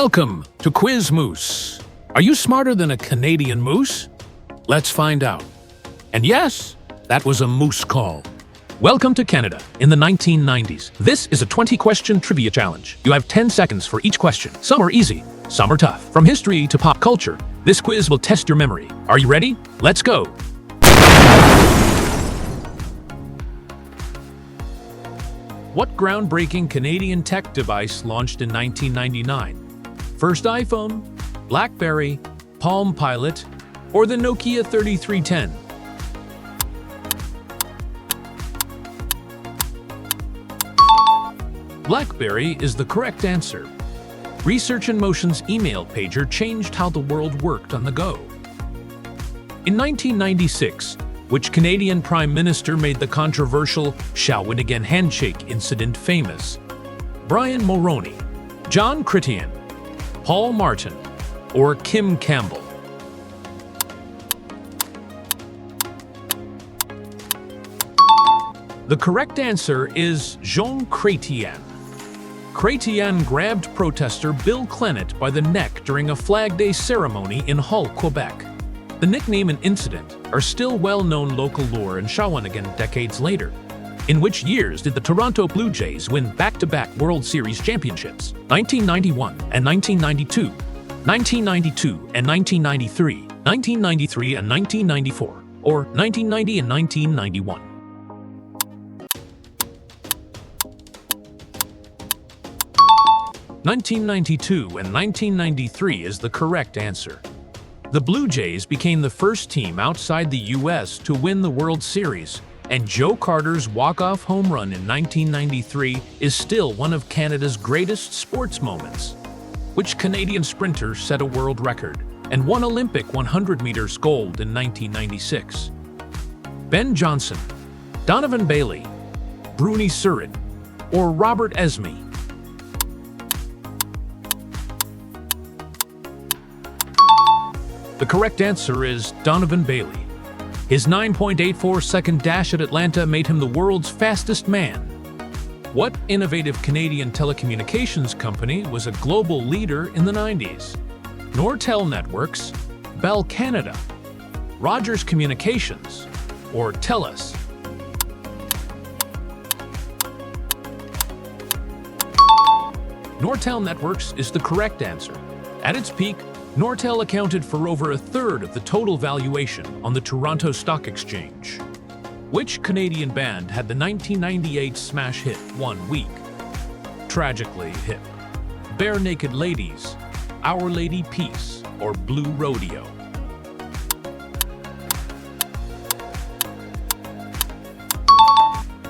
Welcome to Quiz Moose. Are you smarter than a Canadian moose? Let's find out. And yes, that was a moose call. Welcome to Canada in the 1990s. This is a 20-question trivia challenge. You have 10 seconds for each question. Some are easy, some are tough. From history to pop culture, this quiz will test your memory. Are you ready? Let's go. What groundbreaking Canadian tech device launched in 1999? First iPhone, BlackBerry, Palm Pilot, or the Nokia 3310? BlackBerry is the correct answer. Research in Motion's email pager changed how the world worked on the go. In 1996, which Canadian Prime Minister made the controversial "Shall Win Again" handshake incident famous? Brian Mulroney, John Chrétien, Paul Martin, or Kim Campbell? The correct answer is Jean Chrétien. Chrétien grabbed protester Bill Clennet by the neck during a Flag Day ceremony in Hull, Quebec. The nickname and incident are still well-known local lore in Shawinigan decades later. In which years did the Toronto Blue Jays win back-to-back World Series championships? 1991 and 1992, 1992 and 1993, 1993 and 1994, or 1990 and 1991? "1992 and 1993 is the correct answer. The Blue Jays became the first team outside the U.S. to win the World Series, and Joe Carter's walk-off home run in 1993 is still one of Canada's greatest sports moments. Which Canadian sprinter set a world record and won Olympic 100 meters gold in 1996? Ben Johnson, Donovan Bailey, Bruni Surin, or Robert Esme? The correct answer is Donovan Bailey. His 9.84-second dash at Atlanta made him the world's fastest man. What innovative Canadian telecommunications company was a global leader in the 90s? Nortel Networks, Bell Canada, Rogers Communications, or TELUS? Nortel Networks is the correct answer. At its peak, Nortel accounted for over a third of the total valuation on the Toronto Stock Exchange. Which Canadian band had the 1998 smash hit "One Week"? Tragically Hip, Bare Naked Ladies, Our Lady Peace, or Blue Rodeo?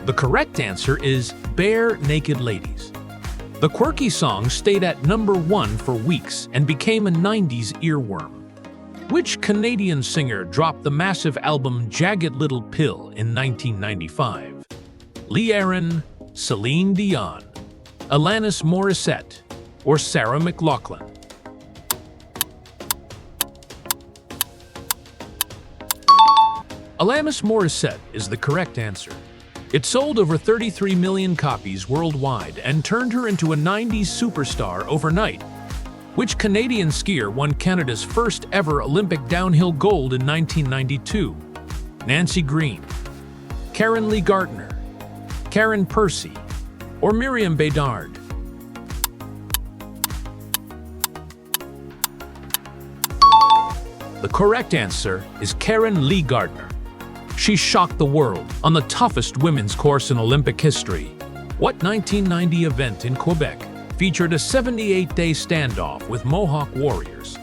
The correct answer is Bare Naked Ladies. The quirky song stayed at #1 for weeks and became a 90s earworm. Which Canadian singer dropped the massive album Jagged Little Pill in 1995? Lee Aaron, Celine Dion, Alanis Morissette, or Sarah McLachlan? Alanis Morissette is the correct answer. It sold over 33 million copies worldwide and turned her into a 90s superstar overnight. Which Canadian skier won Canada's first ever Olympic downhill gold in 1992? Nancy Green, Karen Lee Gardner, Karen Percy, or Miriam Bédard? The correct answer is Karen Lee Gardner. She shocked the world on the toughest women's course in Olympic history. What 1990 event in Quebec featured a 78-day standoff with Mohawk warriors?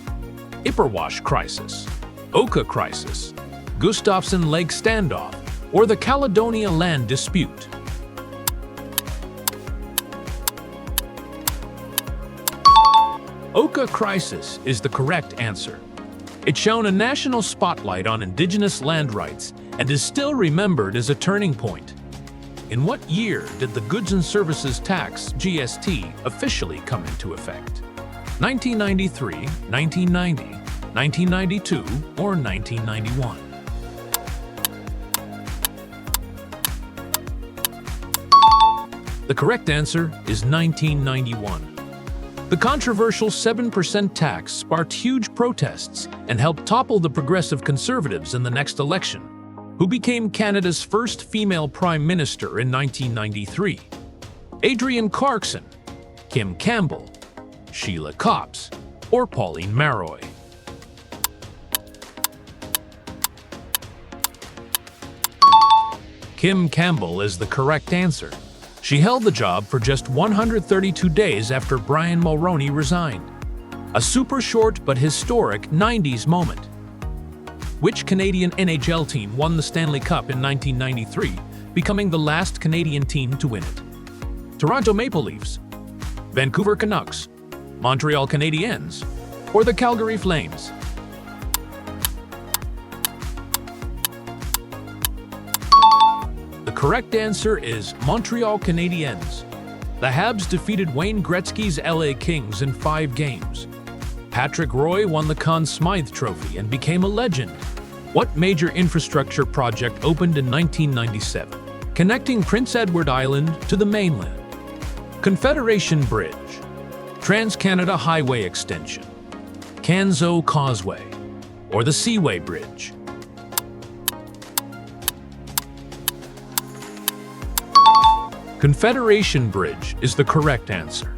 Ipperwash Crisis, Oka Crisis, Gustafson Lake Standoff, or the Caledonia Land Dispute? Oka Crisis is the correct answer. It shone a national spotlight on Indigenous land rights and is still remembered as a turning point. In what year did the Goods and Services Tax, GST, officially come into effect? 1993, 1990, 1992, or 1991? The correct answer is 1991. The controversial 7% tax sparked huge protests and helped topple the Progressive Conservatives in the next election, who became Canada's first female Prime Minister in 1993. Adrienne Clarkson, Kim Campbell, Sheila Copps, or Pauline Marois. Kim Campbell is the correct answer. She held the job for just 132 days after Brian Mulroney resigned. A super short but historic 90s moment. Which Canadian NHL team won the Stanley Cup in 1993, becoming the last Canadian team to win it? Toronto Maple Leafs, Vancouver Canucks, Montreal Canadiens, or the Calgary Flames? The correct answer is Montreal Canadiens. The Habs defeated Wayne Gretzky's LA Kings in 5 games. Patrick Roy won the Conn Smythe Trophy and became a legend. What major infrastructure project opened in 1997, connecting Prince Edward Island to the mainland? Confederation Bridge, Trans-Canada Highway Extension, Canso Causeway, or the Seaway Bridge? Confederation Bridge is the correct answer.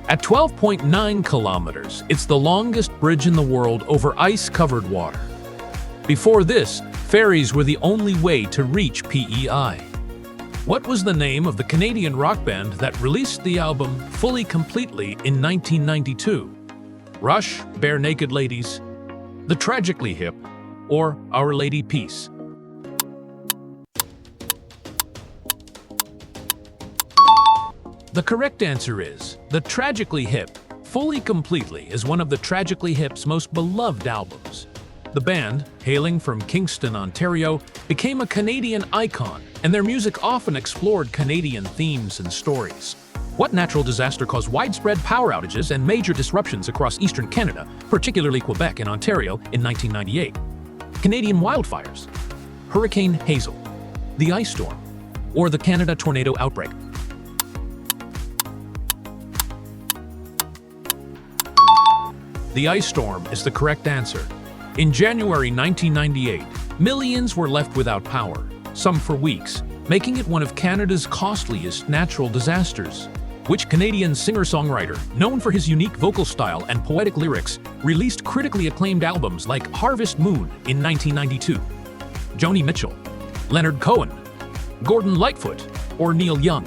At 12.9 kilometers, it's the longest bridge in the world over ice-covered water. Before this, ferries were the only way to reach PEI. What was the name of the Canadian rock band that released the album Fully Completely in 1992? Rush, Bare Naked Ladies, The Tragically Hip, or Our Lady Peace? The correct answer is The Tragically Hip. Fully Completely is one of the Tragically Hip's most beloved albums. The band, hailing from Kingston, Ontario, became a Canadian icon, and their music often explored Canadian themes and stories. What natural disaster caused widespread power outages and major disruptions across eastern Canada, particularly Quebec and Ontario, in 1998? Canadian wildfires, Hurricane Hazel, the ice storm, or the Canada tornado outbreak? The ice storm is the correct answer. In January 1998, millions were left without power, some for weeks, making it one of Canada's costliest natural disasters. Which Canadian singer-songwriter, known for his unique vocal style and poetic lyrics, released critically acclaimed albums like Harvest Moon in 1992? Joni Mitchell, Leonard Cohen, Gordon Lightfoot, or Neil Young?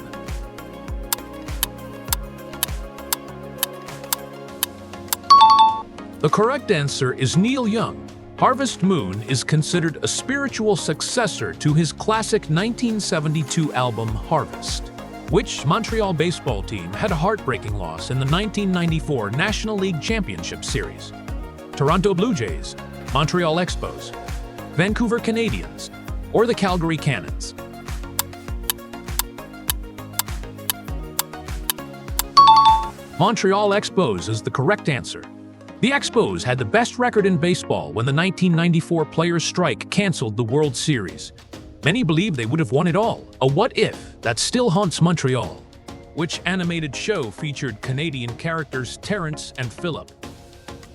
The correct answer is Neil Young. Harvest Moon is considered a spiritual successor to his classic 1972 album Harvest. Which Montreal baseball team had a heartbreaking loss in the 1994 National League Championship Series? Toronto Blue Jays, Montreal Expos, Vancouver Canadiens, or the Calgary Cannons? Montreal Expos is the correct answer. The Expos had the best record in baseball when the 1994 players' strike canceled the World Series. Many believe they would have won it all, a what-if that still haunts Montreal. Which animated show featured Canadian characters Terrence and Phillip?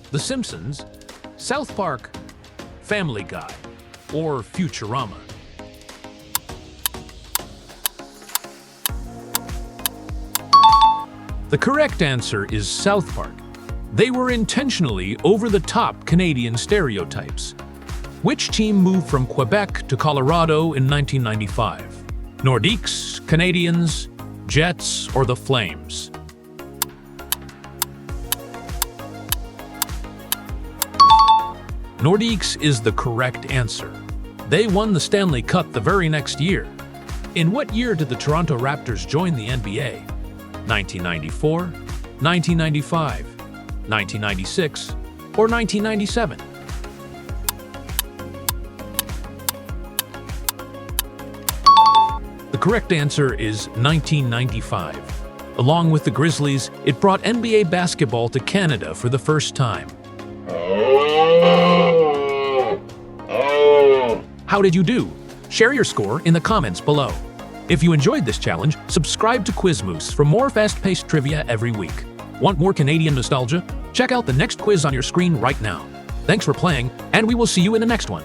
The Simpsons, South Park, Family Guy, or Futurama? The correct answer is South Park. They were intentionally over-the-top Canadian stereotypes. Which team moved from Quebec to Colorado in 1995? Nordiques, Canadiens, Jets, or the Flames? Nordiques is the correct answer. They won the Stanley Cup the very next year. In what year did the Toronto Raptors join the NBA? 1994, 1995, 1996, or 1997? The correct answer is 1995. Along with the Grizzlies, it brought NBA basketball to Canada for the first time. How did you do? Share your score in the comments below. If you enjoyed this challenge, subscribe to Quizmoose for more fast-paced trivia every week. Want more Canadian nostalgia? Check out the next quiz on your screen right now. Thanks for playing, and we will see you in the next one.